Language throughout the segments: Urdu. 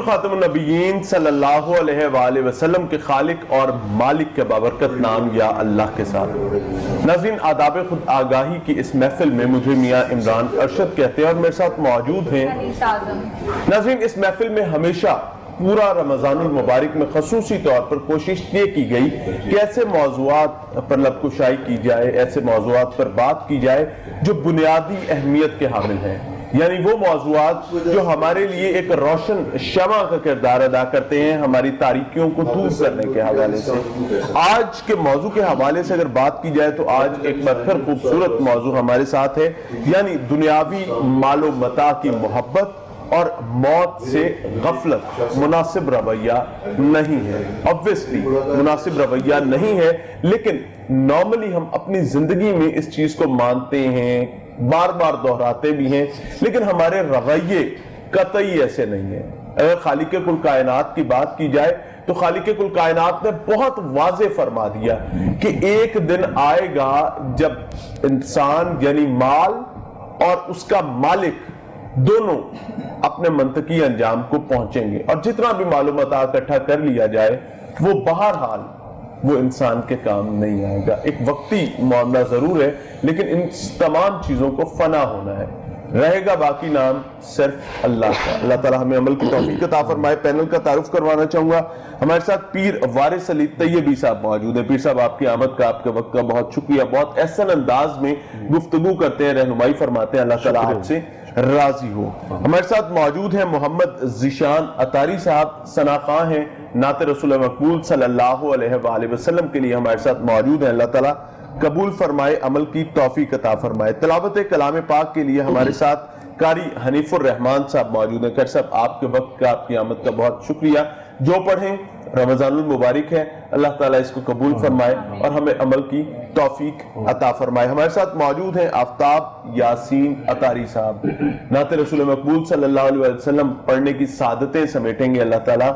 خاتم النبیین صلی اللہ علیہ وآلہ وسلم کے خالق اور مالک کے بابرکت نام یا اللہ کے ساتھ۔ ناظرین، آداب خود آگاہی کی اس محفل میں مجھے میاں عمران ارشد کہتے ہیں اور میرے ساتھ موجود ہیں۔ ناظرین، اس محفل میں ہمیشہ پورا رمضان المبارک میں خصوصی طور پر کوشش یہ کی گئی کہ ایسے موضوعات پر لب کشائی کی جائے، ایسے موضوعات پر بات کی جائے جو بنیادی اہمیت کے حامل ہیں، یعنی وہ موضوعات جو ہمارے لیے ایک روشن شمع کا کردار ادا کرتے ہیں ہماری تاریکیوں کو دور کرنے کے حوالے سے۔ آج کے موضوع کے حوالے سے اگر بات کی جائے تو آج ایک بار پھر خوبصورت موضوع ہمارے ساتھ ہے، یعنی دنیاوی مال و متاع کی محبت اور موت سے غفلت مناسب رویہ نہیں ہے۔ obviously مناسب رویہ نہیں ہے، لیکن نارملی ہم اپنی زندگی میں اس چیز کو مانتے ہیں، بار بار دہراتے بھی ہیں، لیکن ہمارے رویے قطعی ایسے نہیں ہیں۔ اگر خالق کل کائنات کی بات کی جائے تو خالق کل کائنات نے بہت واضح فرما دیا کہ ایک دن آئے گا جب انسان یعنی مال اور اس کا مالک دونوں اپنے منطقی انجام کو پہنچیں گے، اور جتنا بھی معلومات اکٹھا کر لیا جائے وہ بہرحال وہ انسان کے کام نہیں آئے گا۔ ایک وقتی معاملہ ضرور ہے، لیکن ان تمام چیزوں کو فنا ہونا ہے، رہے گا باقی نام صرف اللہ کا۔ اللہ تعالیٰ ہمیں عمل کی توفیق عطا فرمائے۔ پینل کا تعارف کروانا چاہوں گا، ہمارے ساتھ پیر وارث علی طیبی صاحب موجود ہیں۔ پیر صاحب، آپ کی آمد کا، آپ کے وقت کا بہت شکریہ۔ بہت احسن انداز میں گفتگو کرتے ہیں، رہنمائی فرماتے ہیں، اللہ تعالیٰ آپ سے راضی ہو۔ ہمارے ساتھ موجود ہیں محمد ذیشان اطاری صاحب، ثناء ہیں، نعت رسول مقبول صلی اللہ علیہ وآلہ وسلم کے لیے ہمارے ساتھ موجود ہیں۔ اللہ تعالیٰ قبول فرمائے، عمل کی توفیق عطا فرمائے۔ تلاوت کلام پاک کے لیے ہمارے ساتھ قاری حنیف الرحمان صاحب موجود ہیں۔ قاری صاحب، آپ کے وقت کا، آپ کی آمد کا بہت شکریہ۔ جو پڑھیں، رمضان المبارک ہے، اللہ تعالیٰ اس کو قبول فرمائے اور ہمیں عمل کی توفیق عطا فرمائے۔ ہمارے ساتھ موجود ہیں آفتاب یاسین اطاری صاحب، نعت رسول مقبول صلی اللہ علیہ وسلم پڑھنے کی سعادتیں سمیٹیں گے، اللہ تعالیٰ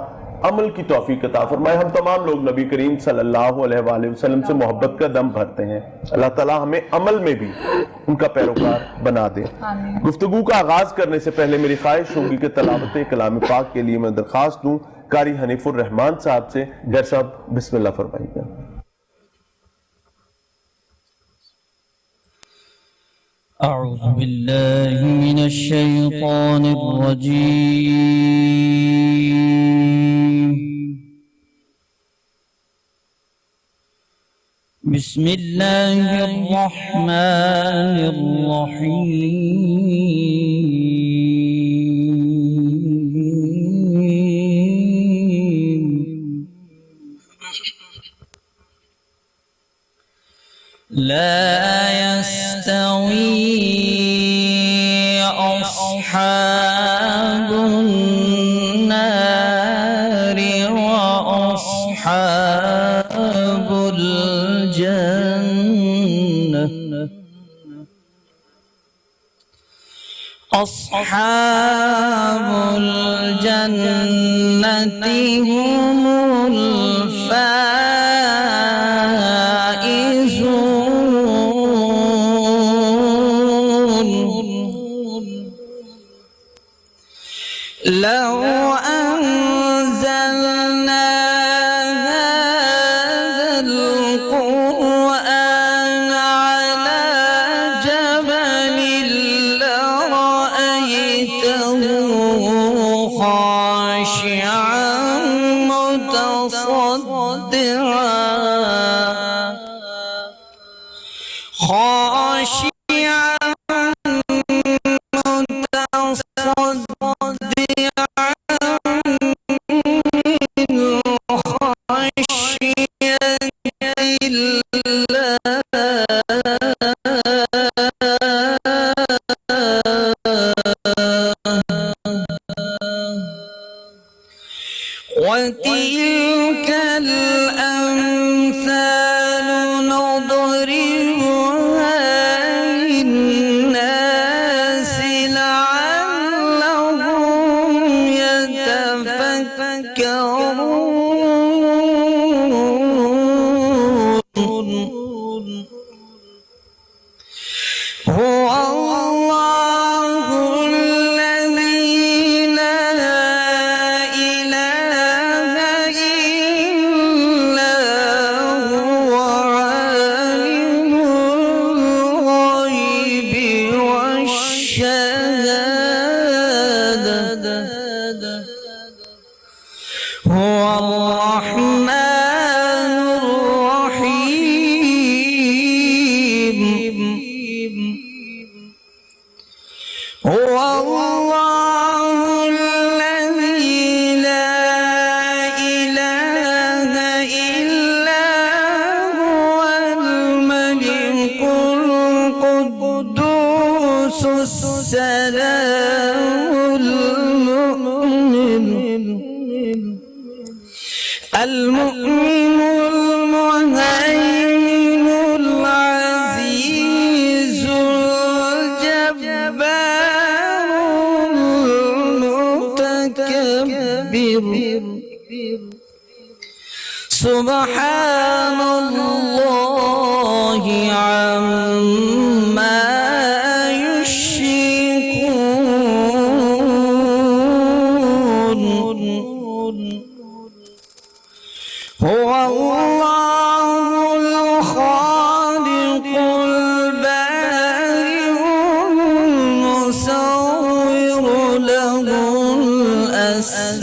عمل کی توفیق عطا فرمائے۔ ہم تمام لوگ نبی کریم صلی اللہ علیہ وآلہ وسلم سے محبت کا دم بھرتے ہیں، اللہ تعالیٰ ہمیں عمل میں بھی ان کا پیروکار بنا دے۔ گفتگو کا آغاز کرنے سے پہلے میری خواہش ہوگی کہ تلاوت کلام پاک کے لیے میں درخواست دوں قاری حنیف الرحمان صاحب سے۔ غیر صاحب بسم اللہ فرمائیے۔ اعوذ باللہ من الشیطان الرجیم، بسم اللہ الرحمن الرحیم۔ لا يستوي أصحاب النار وأصحاب الجنة، أصحاب الجنة هم لو أنزلنا هذا القرآن على جبل لرأيته خاشعا وتلك الأمثال نضربها السلام المؤمن المؤمن المهيمن العزيز الجبار المتكبر سبحان الله عما يشركون هو الله الخالق البارئ المصور له الأسماء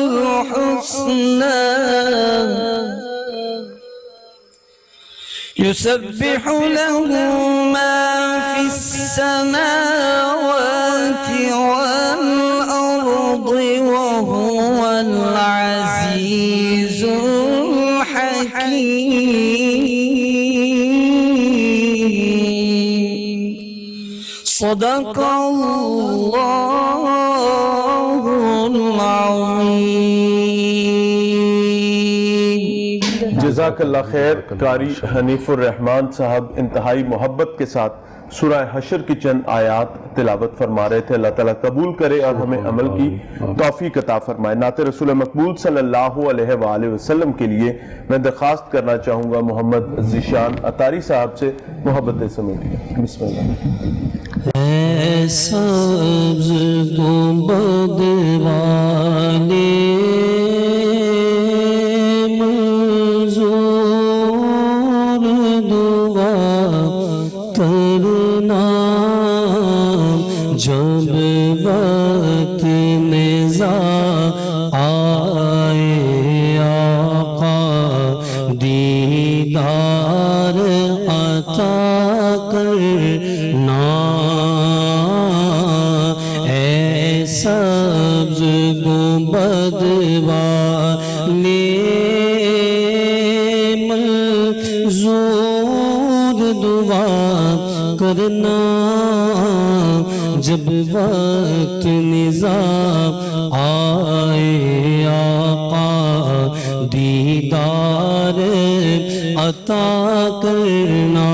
الحسنى يسبح له ما في السماوات والأرض وهو العزيز الحكيم صدق الله العظيم جزاک اللہ خیر. قاری حنیف الرحمان صاحب انتہائی محبت کے ساتھ سورہ حشر کی چند آیات تلاوت فرما رہے تھے. اللہ تعالیٰ قبول کرے اور ہمیں عمل کی توفیق عطا فرمائے. نعت رسول مقبول صلی اللہ علیہ وآلہ وسلم کے لیے میں درخواست کرنا چاہوں گا محمد ذیشان اطاری صاحب سے محبت سمیٹی. بسم اللہ. اے سبز گنبد والے منظور دعا کرنا جب وقت نزا آئے آقا دیدار عطا کرنا اے سبز گنبد والے منظور دعا کرنا جب وقت نظام آئے آقا دیدار عطا کرنا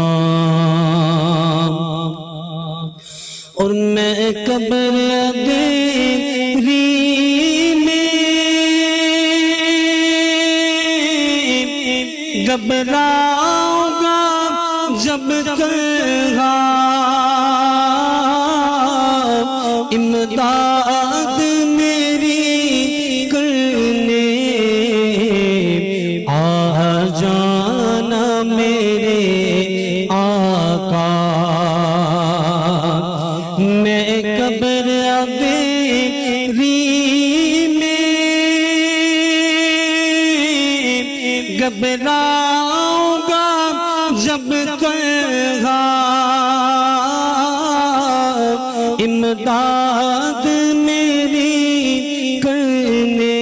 اور میں قبر اندھیری میں گھبراؤں گا جب تنہا امداد میری کرنے آ جانا میرے آقا میں قبر اندھیری میں گھبراؤں گا جب تنہا امداد میری کرنے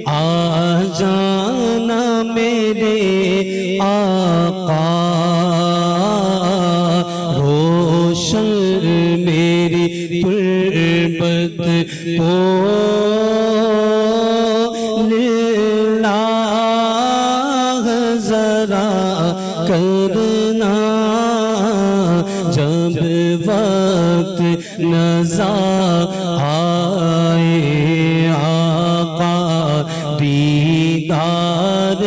آ جانا میرے آقا روشن میری تربت کو للہ ذرا کرنا جب وقت نظر آئے آقا دیدار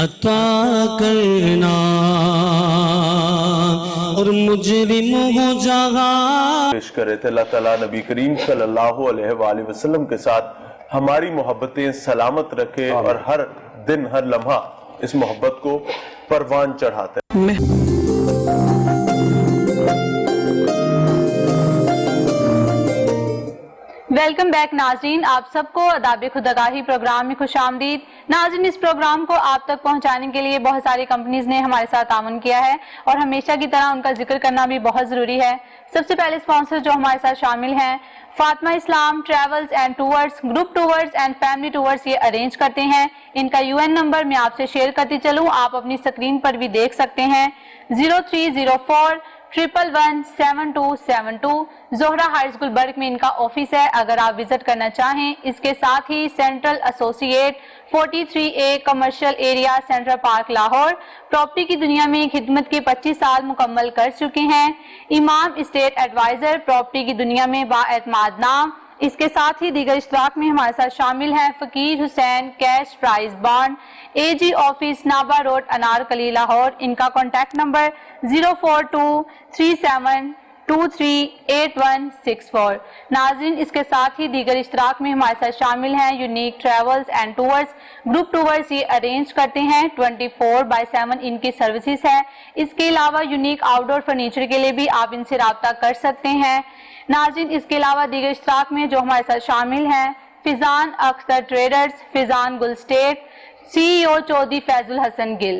عطا کرنا اور مجرم ہو جہاں پیش کر رہے تھے. اللہ تعالیٰ نبی کریم صلی اللہ علیہ وآلہ وسلم کے ساتھ ہماری محبتیں سلامت رکھے اور ہر دن ہر لمحہ اس محبت کو پروان چڑھاتے ہیں. ویلکم بیک ناظرین، آپ سب کو آداب خودآگاہی پروگرام میں خوش آمدید. ناظرین، اس پروگرام کو آپ تک پہنچانے کے لیے بہت ساری کمپنیز نے ہمارے ساتھ تعاون کیا ہے اور ہمیشہ کی طرح ان کا ذکر کرنا بھی بہت ضروری ہے. سب سے پہلے اسپانسر جو ہمارے ساتھ شامل ہیں Fatima Islam travels and tours, group tours and family tours یہ ارینج کرتے ہیں۔ ان کا UN نمبر میں آپ سے شیئر کرتی چلوں، آپ اپنی سکرین پر بھی دیکھ سکتے ہیں۔ 0304117272 زہرہ ہائٹس گلبرگ میں ان کا آفس ہے، اگر آپ وزٹ کرنا چاہیں۔ اس کے ساتھ ہی central associate 43A commercial area central park Lahore, property کی دنیا میں خدمت کے 25 سال مکمل کر چکے ہیں۔ امام اسٹیٹ ایڈوائزر، پراپرٹی کی دنیا میں بااعتماد نام۔ اس کے ساتھ ہی دیگر اشتراک میں ہمارے ساتھ شامل ہیں Faqir Hussain cash prize bond, AG office Nabha road Anarkali Lahore. ان کا کانٹیکٹ نمبر 04237238164۔ ناظرین، اس کے ساتھ ہی دیگر اشتراک میں ہمارے ساتھ شامل ہیں unique travels and tours, group tours یہ ارینج کرتے ہیں، 24/7 ان کی سروسز ہے۔ اس کے علاوہ یونیک آؤٹ ڈور فرنیچر کے لیے بھی آپ ان سے رابطہ کر سکتے ہیں۔ ناظرین، اس کے علاوہ دیگر اشتراک میں جو ہمارے ساتھ شامل ہیں فیضان اختر ٹریڈرز، فیضان گل اسٹیٹ، CEO چودھری فیض الحسن گل۔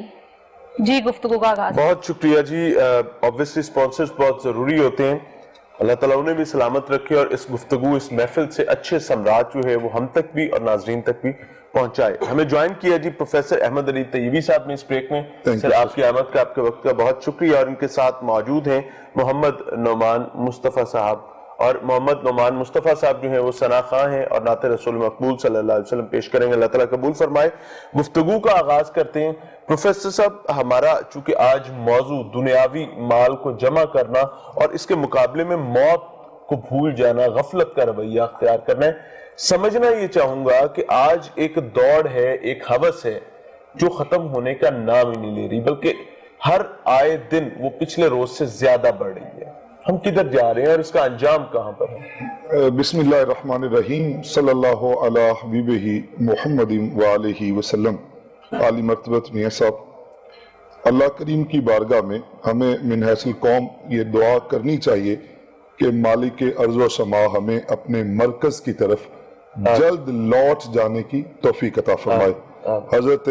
جی گفتگو کا آغاز۔ بہت شکریہ جی۔ obviously sponsors بہت ضروری ہوتے ہیں، اللہ تعالیٰ انہیں بھی سلامت رکھے اور اس گفتگو اس محفل سے اچھے ثمرات جو ہے وہ ہم تک بھی اور ناظرین تک بھی پہنچائے۔ ہمیں جوائن کیا جی پروفیسر احمد علی طیبی صاحب نے اس بریک میں۔ سر آپ کی آمد کا، آپ کے وقت کا بہت شکریہ، اور ان کے ساتھ موجود ہیں محمد نعمان مصطفیٰ صاحب، اور محمد نعمان مصطفیٰ صاحب جو ہیں وہ ثنا خواں ہیں اور نعت رسول مقبول صلی اللہ علیہ وسلم پیش کریں گے، اللہ تعالیٰ قبول فرمائے۔ گفتگو کا آغاز کرتے ہیں۔ پروفیسر صاحب، ہمارا چونکہ آج موضوع دنیاوی مال کو جمع کرنا اور اس کے مقابلے میں موت کو بھول جانا، غفلت کا رویہ اختیار کرنا ہے، سمجھنا یہ چاہوں گا کہ آج ایک دوڑ ہے، ایک ہوس ہے جو ختم ہونے کا نام ہی نہیں لے رہی، بلکہ ہر آئے دن وہ پچھلے روز سے زیادہ بڑھ رہی ہے۔ ہم کدھر جا رہے ہیں اور اس کا انجام کہاں پر ہے؟ بسم اللہ الرحمن الرحیم، صلی اللہ علی حبیبہ محمد وآلہ وسلم۔ عالی مرتبت میاں صاحب، اللہ کریم کی بارگاہ میں ہمیں من حیث القوم یہ دعا کرنی چاہیے کہ مالک ارض و سما ہمیں اپنے مرکز کی طرف جلد لوٹ جانے کی توفیق عطا فرمائے۔ حضرت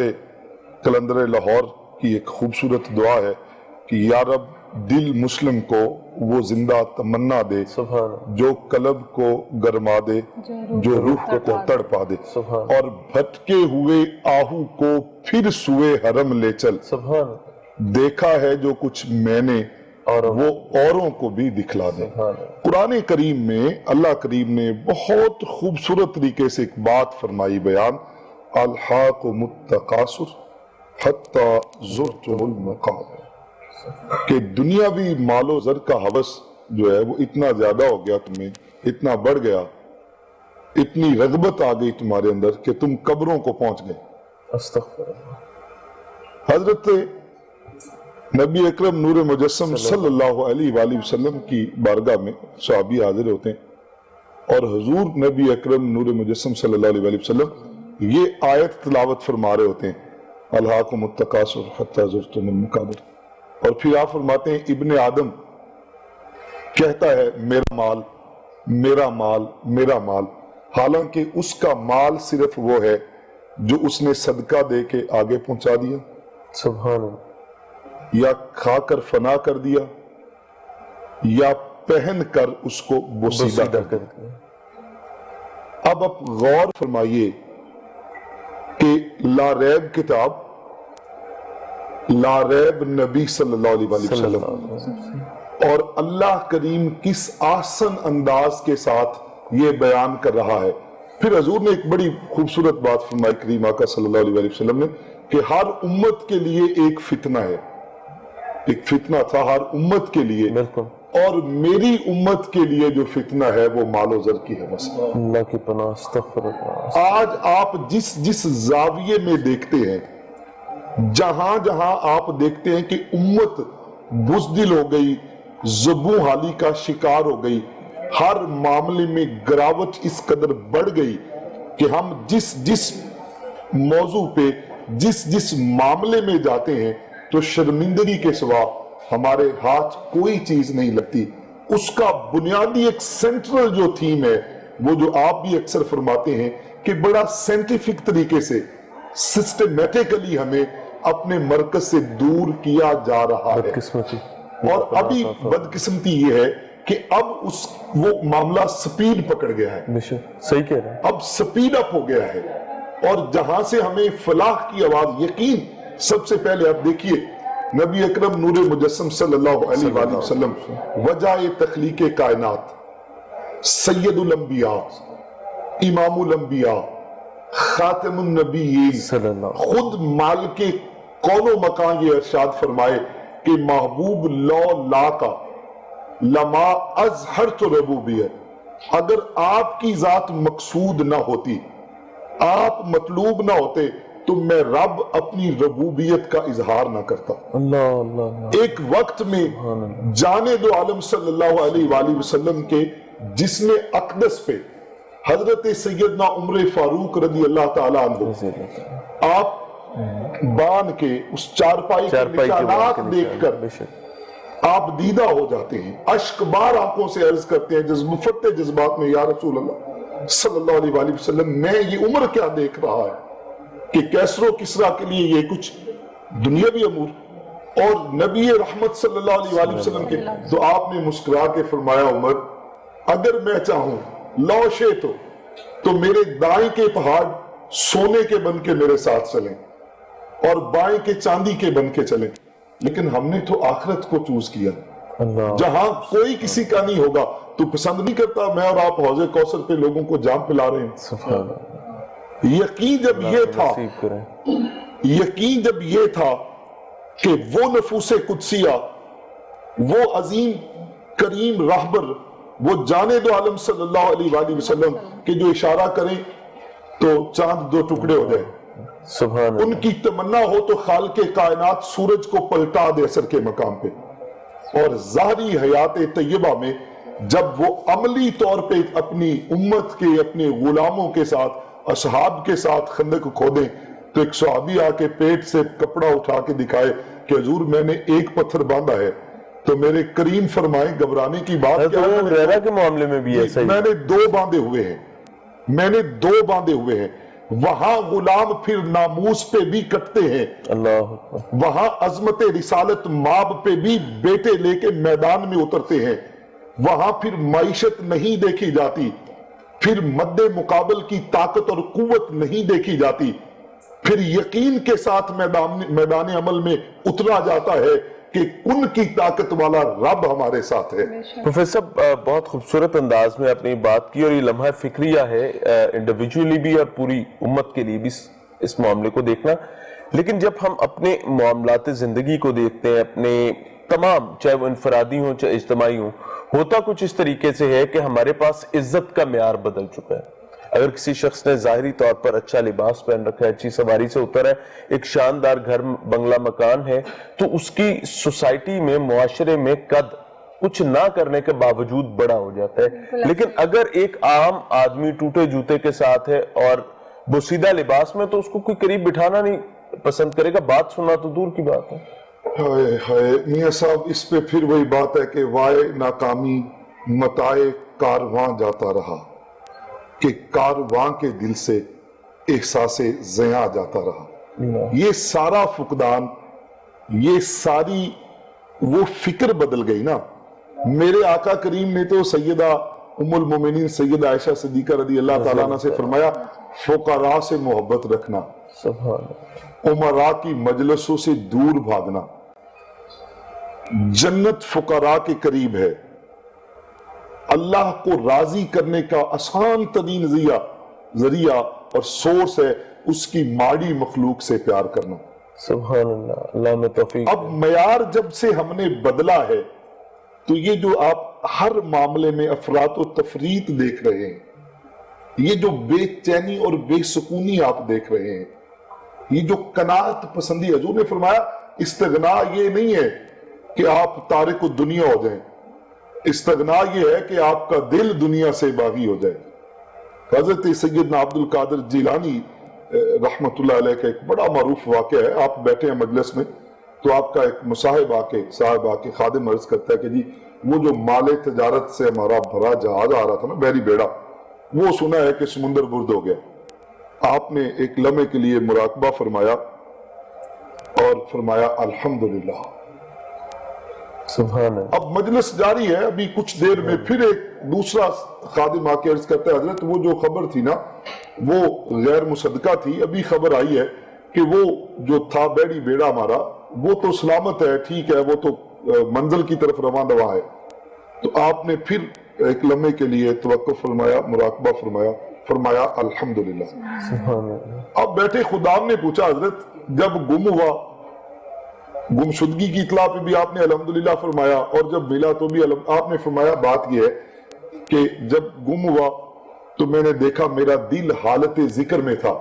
قلندر لاہور کی ایک خوبصورت دعا ہے کہ یا رب دل مسلم کو وہ زندہ تمنا دے جو قلب کو گرما دے، جو روح کو تڑپا دے، اور بھٹکے ہوئے آہو کو پھر سوئے حرم لے چل، دیکھا ہے جو کچھ میں نے وہ اوروں کو بھی دکھلا دے۔ قرآن کریم میں اللہ کریم نے بہت خوبصورت طریقے سے ایک بات فرمائی بیان، الحاکم التکاثر حتی زرتم المقابر، کہ دنیاوی مال و زر کا ہوس جو ہے وہ اتنا زیادہ ہو گیا، تمہیں اتنا بڑھ گیا، اتنی رغبت آ گئی تمہارے اندر کہ تم قبروں کو پہنچ گئے۔ استغفر اللہ۔ حضرت نبی اکرم نور مجسم صلی اللہ علیہ وآلہ وسلم کی بارگاہ میں صحابی حاضر ہوتے ہیں اور حضور نبی اکرم نور مجسم صلی اللہ علیہ وآلہ وسلم یہ آیت تلاوت فرما رہے ہوتے ہیں، الہاکم التکاثر حتی زرتم المقابر، اور پھر آپ فرماتے ہیں ابن آدم کہتا ہے میرا مال میرا مال میرا مال، حالانکہ اس کا مال صرف وہ ہے جو اس نے صدقہ دے کے آگے پہنچا دیا، سبحان اللہ، یا کھا کر فنا کر دیا، یا پہن کر اس کو بوسیدہ کر دیا۔ اب آپ غور فرمائیے کہ لا ریب کتاب، لا ریب نبی صلی اللہ علیہ وسلم، اور اللہ کریم کس آسن انداز کے ساتھ یہ بیان کر رہا ہے۔ پھر حضور نے ایک بڑی خوبصورت بات فرمائی کریم آقا صلی اللہ علیہ وسلم نے کہ ہر امت کے لیے ایک فتنہ ہے، ایک فتنہ تھا ہر امت کے لیے، اور میری امت کے لیے جو فتنہ ہے وہ مال و زر کی ہوس ہے۔ اللہ کی پناہ، استغفر اللہ۔ آج آپ جس زاویے میں دیکھتے ہیں، جہاں جہاں آپ دیکھتے ہیں کہ امت بزدل ہو گئی، زبوں حالی کا شکار ہو گئی، ہر معاملے میں گراوٹ اس قدر بڑھ گئی کہ ہم جس موضوع پہ جس معاملے میں جاتے ہیں تو شرمندگی کے سوا ہمارے ہاتھ کوئی چیز نہیں لگتی۔ اس کا بنیادی ایک سینٹرل جو تھیم ہے، وہ جو آپ بھی اکثر فرماتے ہیں کہ بڑا سائنٹیفک طریقے سے سسٹمیٹیکلی ہمیں اپنے مرکز سے دور کیا جا رہا ہے، اور ابھی بدقسمتی یہ ہے کہ اب وہ معاملہ سپیڈ پکڑ گیا ہے، صحیح کہہ رہے ہیں، اب سپیڈ اپ ہو گیا ہے، اور جہاں سے ہمیں فلاح کی آواز، یقین سب سے پہلے آپ دیکھیے نبی اکرم نور مجسم صلی اللہ علیہ وآلہ وسلم وجہ تخلیق کائنات، سید الانبیاء، امام الانبیاء، خاتم النبیین، خود مالک کون و مکان یہ ارشاد فرمائے کہ محبوب لو لا کا لما ازہرت ربوبیت، اگر آپ کی ذات مقصود نہ ہوتی، آپ مطلوب نہ ہوتے تو میں رب اپنی ربوبیت کا اظہار نہ کرتا۔ ایک وقت میں جانے دو عالم صلی اللہ علیہ وآلہ وسلم کے جسم اقدس پہ حضرت سیدنا عمر فاروق رضی اللہ تعالیٰ عنہ آپ بان کے اس چارپائی کے نشانات دیکھ کر آپ دیدہ ہو جاتے ہیں، اشک بار آنکھوں سے عرض کرتے ہیں فتح جذبات میں، یا رسول اللہ صلی اللہ علیہ وآلہ وسلم، میں یہ عمر کیا دیکھ رہا ہے کہ کیسر و کسرا کے لیے یہ کچھ دنیاوی امور، اور نبی رحمت صلی اللہ علیہ وآلہ وسلم کے، تو آپ نے مسکرا کے فرمایا عمر اگر میں چاہوں لو شئت تو میرے دائیں کے پہاڑ سونے کے بن کے میرے ساتھ چلیں اور بائیں کے چاندی کے بن کے چلیں، لیکن ہم نے تو آخرت کو چوز کیا جہاں کوئی کسی کا نہیں ہوگا۔ تو پسند نہیں کرتا میں اور آپ حوض کوثر پہ لوگوں کو جام پلا رہے ہیں؟ یقین جب یہ تھا، یقین جب یہ تھا کہ وہ نفوس قدسیہ، وہ عظیم کریم راہبر، وہ جانے دو عالم صلی اللہ علیہ وآلہ وسلم کہ جو اشارہ کریں تو چاند دو ٹکڑے ہو جائیں، ان کی تمنا ہو تو خالق کائنات سورج کو پلٹا دے اثر کے مقام پہ، اور ظاہری حیات طیبہ میں جب وہ عملی طور پہ اپنی امت کے، اپنے غلاموں کے ساتھ، اصحاب کے ساتھ خندق کھودیں، تو ایک صحابی آ کے پیٹ سے کپڑا اٹھا کے دکھائے کہ حضور میں نے ایک پتھر باندھا ہے، تو میرے کریم فرمائیں گھبرانے کی بات کیا ہے، کے معاملے میں بھی ایسا ہی، میں نے دو باندھے ہوئے ہیں، میں نے دو باندھے ہوئے ہیں۔ وہاں غلام پھر ناموس پہ بھی کٹتے ہیں، اللہ وہاں عظمت رسالت ماب پہ بھی بیٹے لے کے میدان میں اترتے ہیں، وہاں پھر معیشت نہیں دیکھی جاتی، پھر مد مقابل کی طاقت اور قوت نہیں دیکھی جاتی، پھر یقین کے ساتھ میدان عمل میں اترا جاتا ہے کہ کن کی طاقت والا رب ہمارے ساتھ ہے۔ پروفیسر بہت خوبصورت انداز میں اپنی بات کی، اور یہ لمحہ فکریہ ہے انڈیویجولی بھی اور پوری امت کے لیے بھی اس معاملے کو دیکھنا، لیکن جب ہم اپنے معاملات زندگی کو دیکھتے ہیں، اپنے تمام، چاہے وہ انفرادی ہوں چاہے اجتماعی ہوں، ہوتا کچھ اس طریقے سے ہے کہ ہمارے پاس عزت کا معیار بدل چکا ہے۔ اگر کسی شخص نے ظاہری طور پر اچھا لباس پہن رکھا ہے، اچھی سواری سے اتر ہے، ایک شاندار گھر بنگلہ مکان ہے، تو اس کی سوسائٹی میں، معاشرے میں قد کچھ نہ کرنے کے باوجود بڑا ہو جاتا ہے۔ لیکن اگر ایک عام آدمی ٹوٹے جوتے کے ساتھ ہے اور بوسیدہ لباس میں، تو اس کو کوئی قریب بٹھانا نہیں پسند کرے گا، بات سننا تو دور کی بات ہے۔ ہائے ہائے میاں صاحب، اس پہ پھر وہی بات ہے کہ وائے ناکامی متائے کارواں جاتا رہا، کہ کارواں کے دل سے احساس زیاں جاتا رہا۔ یہ سارا فقدان، یہ ساری وہ فکر بدل گئی نا۔ میرے آقا کریم نے تو سیدہ ام المومنین سیدہ عائشہ صدیقہ رضی اللہ تعالیٰ عنہ سے فرمایا فقراء سے محبت رکھنا، امراء کی مجلسوں سے دور بھاگنا، جنت فقراء کے قریب ہے، اللہ کو راضی کرنے کا آسان ترین ذریعہ اور سورس ہے اس کی ماڑی مخلوق سے پیار کرنا۔ سبحان اللہ، اللہ میں توفیق۔ اب معیار جب سے ہم نے بدلا ہے تو یہ جو آپ ہر معاملے میں افراط و تفریط دیکھ رہے ہیں، یہ جو بے چینی اور بے سکونی آپ دیکھ رہے ہیں، یہ جو قناعت پسندی، حضور نے فرمایا استغنا یہ نہیں ہے کہ آپ تارک الدنیا ہو جائیں، استغنا یہ ہے کہ آپ کا دل دنیا سے باغی ہو جائے۔ حضرت سیدنا عبد القادر جیلانی رحمت اللہ علیہ کا ایک بڑا معروف واقعہ ہے، آپ بیٹھے ہیں مجلس میں تو آپ کا ایک مصاحب آ کے خادم عرض کرتا ہے کہ جی وہ جو مال تجارت سے ہمارا بھرا جہاز آ رہا تھا نا، بحری بیڑا، وہ سنا ہے کہ سمندر برد ہو گیا۔ آپ نے ایک لمحے کے لیے مراقبہ فرمایا اور فرمایا الحمدللہ، سبحان اللہ. اب مجلس جاری ہے، ابھی کچھ دیر میں پھر ایک دوسرا خادم آ کے عرض کرتا ہے حضرت وہ جو خبر تھی نا وہ غیر مصدقہ تھی، ابھی خبر آئی ہے کہ وہ جو تھا بیڑی بیڑا ہمارا وہ تو سلامت ہے، ٹھیک ہے، وہ تو منزل کی طرف رواں دوا ہے. تو آپ نے پھر ایک لمحے کے لیے توقف فرمایا، مراقبہ فرمایا الحمدللہ. سبحان اللہ. اب بیٹھے خدام نے پوچھا حضرت جب گم ہوا، گمشدگی کی اطلاع پہ بھی آپ نے الحمدللہ فرمایا، اور جب ملا تو بھی آپ نے فرمایا بات یہ ہے کہ جب گم ہوا تو میں نے دیکھا میرا دل حالت ذکر میں تھا.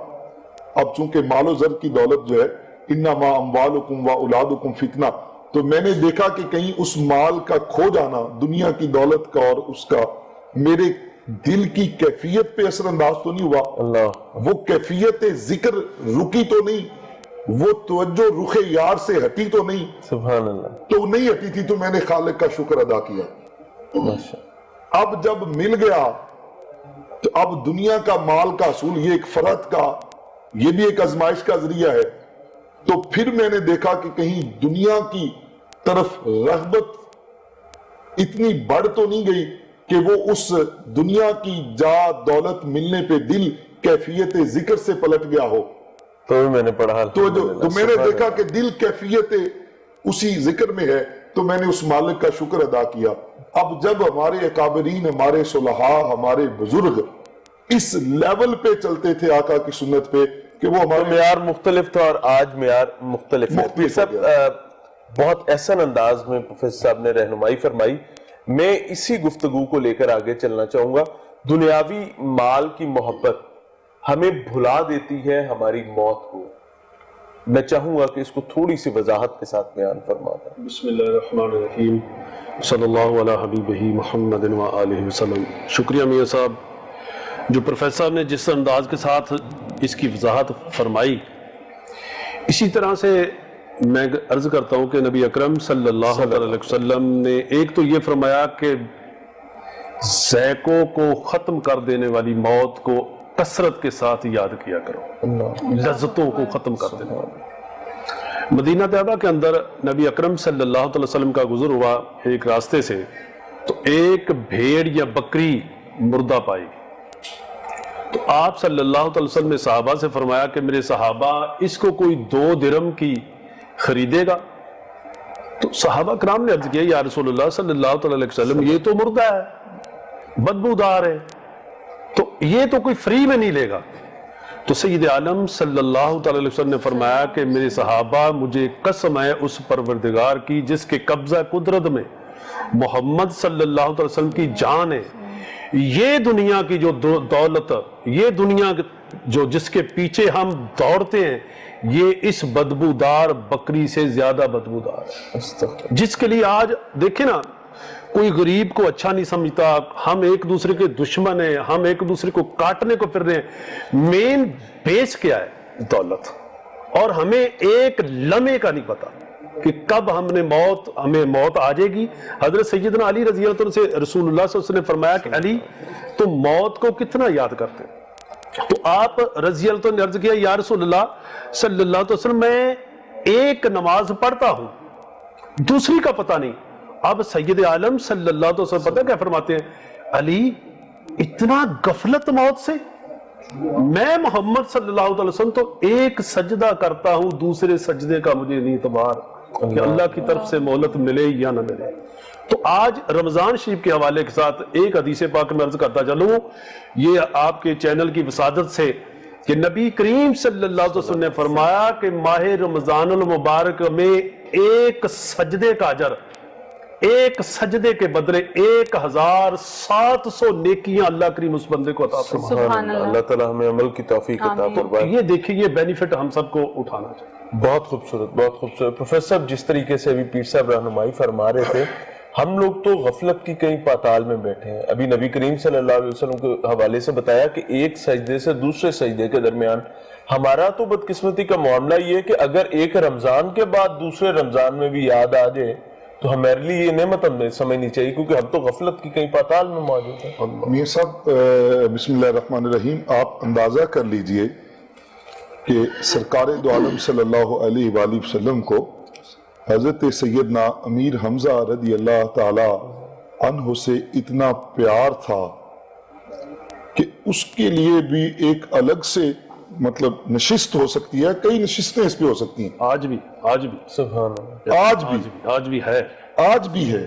اب چونکہ مال و زر کی دولت جو ہے انما اموالکم و اولادکم فتنہ، تو میں نے دیکھا کہ کہیں اس مال کا کھو جانا، دنیا کی دولت کا اور اس کا میرے دل کی کیفیت پہ اثر انداز تو نہیں ہوا. اللہ. وہ کیفیت ذکر رکی تو نہیں، وہ توجہ رخ یار سے ہٹی تو نہیں، سبحان اللہ. تو نہیں ہٹی تھی تو میں نے خالق کا شکر ادا کیا. ماشاء. اب جب مل گیا تو اب دنیا کا مال کا حصول یہ ایک فرد کا، یہ بھی ایک آزمائش کا ذریعہ ہے. تو پھر میں نے دیکھا کہ کہیں دنیا کی طرف رغبت اتنی بڑھ تو نہیں گئی کہ وہ اس دنیا کی جا دولت ملنے پہ دل کیفیت ذکر سے پلٹ گیا ہو. تو بھی میں نے پڑھا تو میں نے دیکھا کہ دل کیفیت اسی ذکر میں ہے، تو میں نے اس مالک کا شکر ادا کیا. اب جب ہمارے اکابرین، ہمارے صلحاء، ہمارے بزرگ اس لیول پہ چلتے تھے آقا کی سنت پہ کہ وہ ہمارے معیار مختلف تھا اور آج معیار مختلف ہے. مختلف ہو بہت احسن انداز میں پروفیسر صاحب نے رہنمائی فرمائی. میں اسی گفتگو کو لے کر آگے چلنا چاہوں گا. دنیاوی مال کی محبت ہمیں بھلا دیتی ہے ہماری موت کو. میں چاہوں گا کہ اس کو تھوڑی سی وضاحت کے ساتھ بیان فرما دیں. بسم اللہ الرحمن الرحیم، صلی اللہ علی حبیبہ محمد و آلہ وسلم. شکریہ میاں صاحب. جو پروفیسر نے جس انداز کے ساتھ اس کی وضاحت فرمائی، اسی طرح سے میں عرض کرتا ہوں کہ نبی اکرم صلی اللہ علیہ وسلم نے ایک تو یہ فرمایا کہ ذائقوں کو ختم کر دینے والی موت کو کثرت کے ساتھ یاد کیا کرو، لذتوں کو ختم کر دینے والی. مدینہ طیبہ کے اندر نبی اکرم صلی اللہ علیہ وسلم کا گزر ہوا ایک راستے سے، تو ایک بھیڑ یا بکری مردہ پائی. تو آپ صلی اللہ علیہ وسلم نے صحابہ سے فرمایا کہ میرے صحابہ اس کو کوئی 2 درہم کی خریدے گا؟ تو صحابہ کرام نے عرض کیا یا رسول اللہ صلی اللہ علیہ وسلم یہ تو مردہ ہے، بدبودار ہے، تو یہ تو کوئی فری میں نہیں لے گا. تو سید عالم صلی اللہ علیہ وسلم نے فرمایا کہ میرے صحابہ مجھے قسم ہے اس پروردگار کی جس کے قبضہ قدرت میں محمد صلی اللہ علیہ وسلم کی جان ہے، یہ دنیا کی جو دولت، یہ دنیا جو جس کے پیچھے ہم دوڑتے ہیں، یہ اس بدبودار بکری سے زیادہ بدبودار ہے. جس کے لیے آج دیکھیں نا، کوئی غریب کو اچھا نہیں سمجھتا، ہم ایک دوسرے کے دشمن ہیں، ہم ایک دوسرے کو کاٹنے کو پھر رہے ہیں. مین بیس کیا ہے؟ دولت. اور ہمیں ایک لمحے کا نہیں پتا کہ کب ہمیں موت آ جائے گی. حضرت سیدنا علی رضی اللہ عنہ سے رسول اللہ صلی اللہ علیہ وسلم نے فرمایا کہ علی تم موت کو کتنا یاد کرتے؟ تو آپ رضی اللہ عنہ نے عرض کیا یا رسول اللہ صلی اللہ علیہ وسلم میں ایک نماز پڑھتا ہوں، دوسری کا پتہ نہیں. اب سید عالم صلی اللہ علیہ وسلم پتہ کیا فرماتے ہیں؟ علی اتنا غفلت موت سے؟ میں محمد صلی اللہ علیہ وسلم تو ایک سجدہ کرتا ہوں، دوسرے سجدے کا مجھے نہیں اعتبار کہ اللہ کی طرف سے مہلت ملے یا نہ ملے. تو آج رمضان شریف کے حوالے کے ساتھ ایک حدیث پاک میں عرض کرتا چلوں، یہ آپ کے چینل کی وسادت سے کہ نبی کریم صلی اللہ علیہ وسلم نے فرمایا کہ ماہ رمضان المبارک میں ایک سجدے کا اجر، ایک سجدے کے بدلے 1700 نیکیاں اللہ کریم اس بندے کو عطا فرمائے. سبحان اللہ. اللہ تعالیٰ ہمیں عمل کی توفیق عطا فرمائے. یہ دیکھیے یہ بینیفٹ ہم سب کو اٹھانا چاہیے. بہت خوبصورت، بہت خوبصورت. پروفیسر صاحب جس طریقے سے ابھی پیر صاحب رہنمائی فرما رہے تھے، ہم لوگ تو غفلت کی کئی پاتال میں بیٹھے ہیں. ابھی نبی کریم صلی اللہ علیہ وسلم کے حوالے سے بتایا کہ ایک سجدے سے دوسرے سجدے کے درمیان. ہمارا تو بدقسمتی کا معاملہ یہ ہے کہ اگر ایک رمضان کے بعد دوسرے رمضان میں بھی یاد آ جائے تو ہمارے لیے یہ نعمت ہمیں سمجھنی چاہیے، کیونکہ ہم تو غفلت کی کئی پاتال میں موجود ہیں. میاں صاحب بسم اللہ الرحمن الرحیم، آپ اندازہ کر لیجئے کہ سرکار دو عالم صلی اللہ علیہ وآلہ وسلم کو حضرت سیدنا امیر حمزہ رضی اللہ تعالی عنہ سے اتنا پیار تھا کہ اس کے لیے بھی ایک الگ سے مطلب نشست ہو سکتی ہے، کئی نشستیں اس پہ ہو سکتی ہیں، آج بھی سبحان اللہ، آج بھی ہے۔ آج بھی ہے۔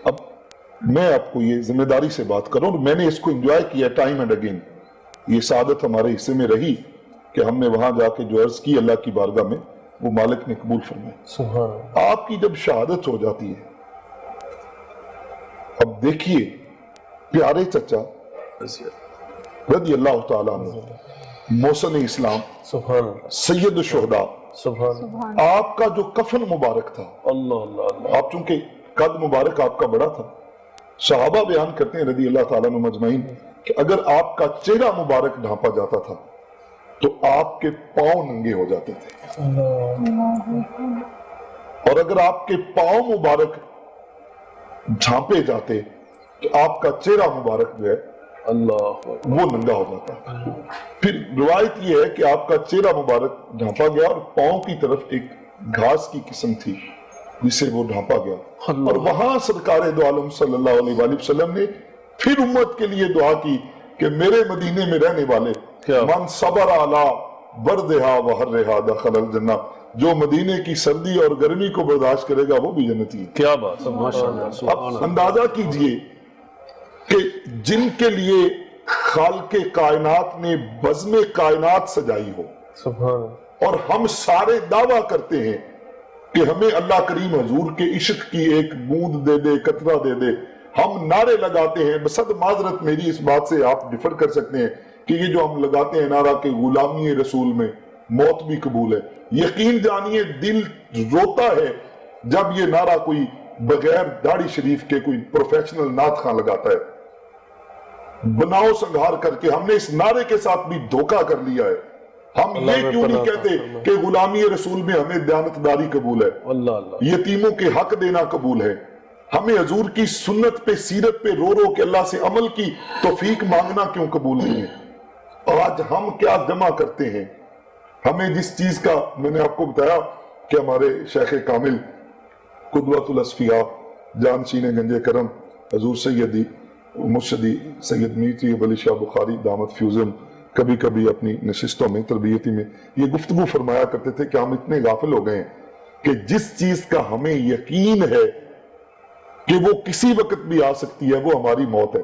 اب میں آپ کو یہ ذمہ داری سے بات کروں، میں نے اس کو انجوائے کیا ٹائم اینڈ اگین، یہ سعادت ہمارے حصے میں رہی کہ ہم نے وہاں جا کے جو عرض کی اللہ کی بارگاہ میں، وہ مالک نے قبول فرمایا۔ سبحان اللہ، آپ کی جب شہادت ہو جاتی ہے، اب دیکھیے پیارے چچا رضی اللہ تعالیٰ عنہ، محسن اسلام، سبحان اللہ، سید الشہداء، سبحان اللہ، آپ کا جو کفن مبارک تھا، اللہ اللہ اللہ، آپ چونکہ قد مبارک آپ کا بڑا تھا، صحابہ بیان کرتے ہیں رضی اللہ تعالیٰ عنہ مجمعین کہ اگر آپ کا چہرہ مبارک ڈھانپا جاتا تھا تو آپ کے پاؤں ننگے ہو جاتے تھے، اور اگر آپ کے پاؤں مبارک ڈھانپے جاتے تو آپ کا چہرہ مبارک جو ہے اللہ وہ ننگا ہو جاتا۔ پھر روایت یہ ہے کہ آپ کا چہرہ مبارک ڈھانپا گیا اور پاؤں کی طرف ایک گھاس کی قسم تھی جسے وہ ڈھانپا گیا، اور وہاں سرکار دو عالم صلی اللہ علیہ وآلہ وسلم نے پھر امت کے لیے دعا کی کہ میرے مدینے میں رہنے والے من صبر علی بردہا وحرہا دخل الجنہ، جو مدینے کی سردی اور گرمی کو برداشت کرے گا وہ بھی جنتی ہے۔ کیا بات، ماشاءاللہ، سبحان اب اللہ۔ اندازہ کیجئے کہ جن کے لیے خالق کائنات نے بزم کائنات سجائی ہو، سبحان اللہ، اور ہم سارے دعویٰ کرتے ہیں کہ ہمیں اللہ کریم حضور کے عشق کی ایک بوند دے دے، قطرہ دے دے، ہم نعرے لگاتے ہیں، بصد معذرت میری اس بات سے آپ ڈفر کر سکتے ہیں کہ یہ جو ہم لگاتے ہیں نعرہ کہ غلامی رسول میں موت بھی قبول ہے، یقین جانیے دل روتا ہے جب یہ نعرہ کوئی بغیر داڑھی شریف کے کوئی پروفیشنل نعت خواں لگاتا ہے۔ بناؤ سنگھار کر کے ہم نے اس نعرے کے ساتھ بھی دھوکہ کر لیا ہے۔ ہم یہ کیوں نہیں کہتے کہ غلامی رسول میں ہمیں دیانتداری قبول ہے، اللہ اللہ، یتیموں کے حق دینا قبول ہے، ہمیں حضور کی سنت پہ سیرت پہ رو رو کے اللہ سے عمل کی توفیق مانگنا کیوں قبول نہیں ہے؟ آج ہم کیا جمع کرتے ہیں؟ ہمیں جس چیز کا میں نے آپ کو بتایا کہ ہمارے شیخ کامل قدوۃ الاصفیاء جانشین گنج کرم حضور سیدی مرشدی سید میٹھی علی شاہ بخاری دامت فیوزن کبھی کبھی اپنی نشستوں میں تربیتی میں یہ گفتگو فرمایا کرتے تھے کہ ہم اتنے غافل ہو گئے ہیں کہ جس چیز کا ہمیں یقین ہے کہ وہ کسی وقت بھی آ سکتی ہے وہ ہماری موت ہے،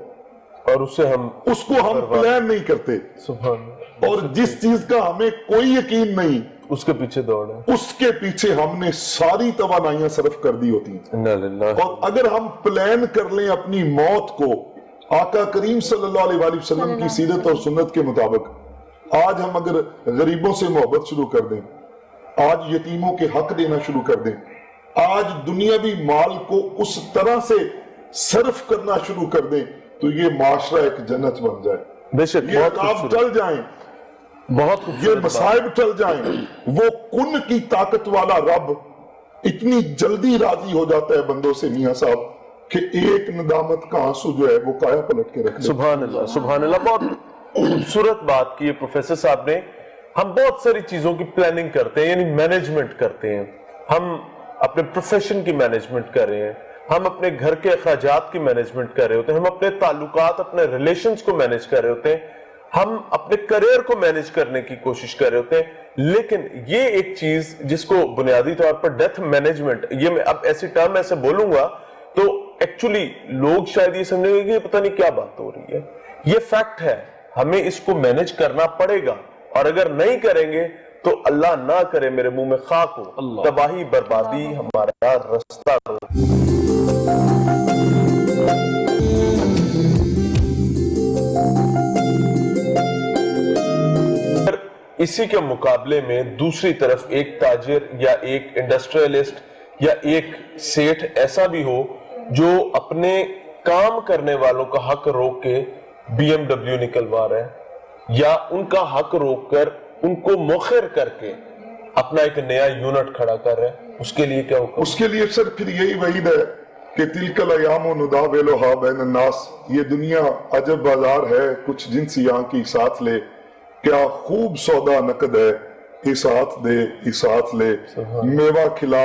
اور اس سے ہم اس کو ہم پلان نہیں کرتے، سبحان اللہ، اور جس چیز کا ہمیں کوئی یقین نہیں اس کے پیچھے دوڑ ہے، اس کے پیچھے ہم نے ساری توانائیاں صرف کر دی ہوتی ہیں۔ انا للہ، اور اگر ہم پلان کر لیں اپنی موت کو آقا کریم صلی اللہ علیہ وآلہ وسلم کی سیرت اور سنت کے مطابق، آج ہم اگر غریبوں سے محبت شروع کر دیں، آج یتیموں کے حق دینا شروع کر دیں، آج دنیاوی مال کو اس طرح سے صرف کرنا شروع کر دیں تو یہ معاشرہ ایک جنت بن جائے، بے شک یہ بہت آپ خوبصورت، ٹل جائیں، بہت یہ خوبصورت بات، مصائب ٹل جائیں، وہ کن کی طاقت والا رب اتنی جلدی راضی ہو جاتا ہے بندوں سے میاں صاحب کہ ایک ندامت کا آنسو جو ہے وہ کایا پلٹ کے رکھ دے۔ سبحان اللہ، سبحان اللہ، بہت خوبصورت بات کی ہے پروفیسر صاحب نے۔ ہم بہت ساری چیزوں کی پلاننگ کرتے ہیں، یعنی مینجمنٹ کرتے ہیں، ہم اپنے پروفیشن کی مینجمنٹ کر رہے ہیں، ہم اپنے گھر کے اخراجات کی مینجمنٹ کر رہے ہوتے ہیں، ہم اپنے تعلقات، اپنے ریلیشنز کو مینج کر رہے ہوتے ہیں، ہم اپنے کریئر کو مینج کرنے کی کوشش کر رہے ہوتے ہیں، لیکن یہ ایک چیز جس کو بنیادی طور پر ڈیتھ مینجمنٹ، یہ میں اب ایسی ٹرم ایسے بولوں گا تو ایکچولی لوگ شاید یہ سمجھیں گے کہ پتہ نہیں کیا بات ہو رہی ہے، یہ فیکٹ ہے، ہمیں اس کو مینج کرنا پڑے گا، اور اگر نہیں کریں گے تو اللہ نہ کرے میرے منہ میں خاک ہو، تباہی بربادی ہمارا رستہ ہو۔ اسی کے مقابلے میں دوسری طرف ایک تاجر یا ایک انڈسٹریلسٹ یا ایک سیٹھ ایسا بھی ہو جو اپنے کام کرنے والوں کا حق روک کے بی ایم ڈبلیو نکلوا رہے ہیں، یا ان کا حق روک کر ان کو مؤخر کر کے اپنا ایک نیا یونٹ کھڑا کر رہے ہیں، اس کے لیے کیا حکم؟ اس کے لیے سر پھر یہی وعید ہے کہ تلک الایام نداولها بین الناس، یہ دنیا عجب بازار ہے، کچھ جنسیاں کی ساتھ لے، کیا خوب سودا نقد ہے، اسات دے اسات لے، میوہ کھلا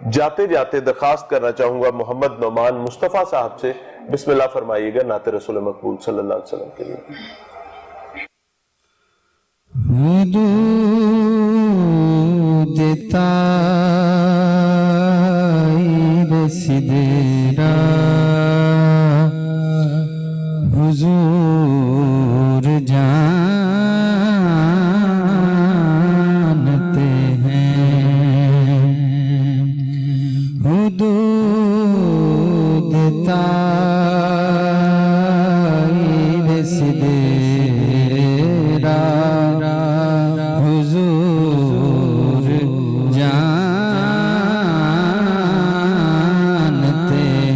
جاتے جاتے درخواست کرنا چاہوں گا محمد نعمان مصطفیٰ صاحب سے، بسم اللہ فرمائیے گا نعت رسول مقبول صلی اللہ علیہ وسلم کے لیے۔ حدود تائب سدرا حضور جانتے ہیں، حدود تائب سدرا حضور جانتے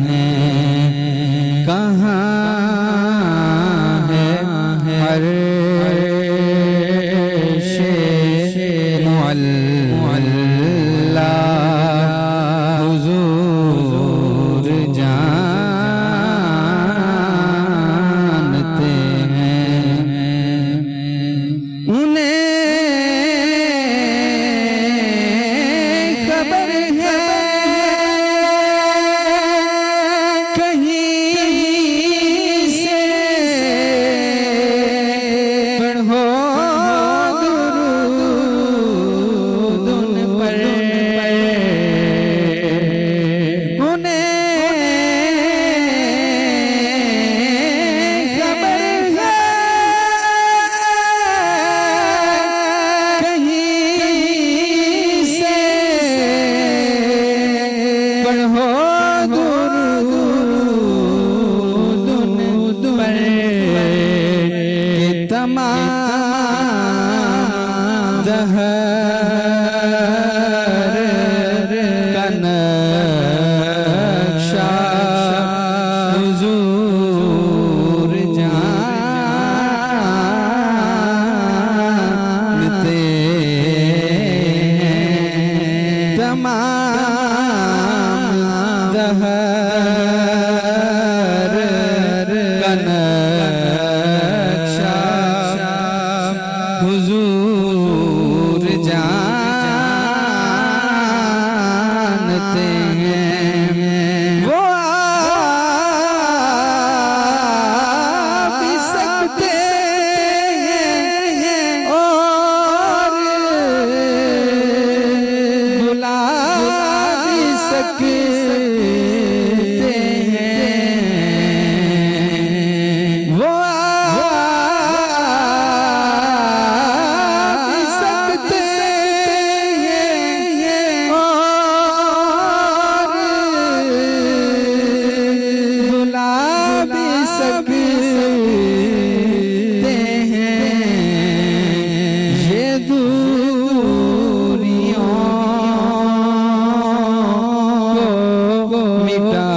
ہیں، کہاں ہے عرش معلا، حضور جانتے ہیں، انہیں خبر ہے کہیں سے پڑھو درود ان پر، انہیں خبر ہے کہیں سے پڑھو درود ان پر، کہ تمام دہر کا نقشہ حضور جانتے ہیں، تمام دہر کا نقشہ حضور جانتے ہیں، وہ آ بھی سکتے ہیں اور بلا بھی سکتے ہیں، وہ آ بھی سکتے ہیں اور بلا بھی سکتے ہیں، یہ دوریوں کو مٹا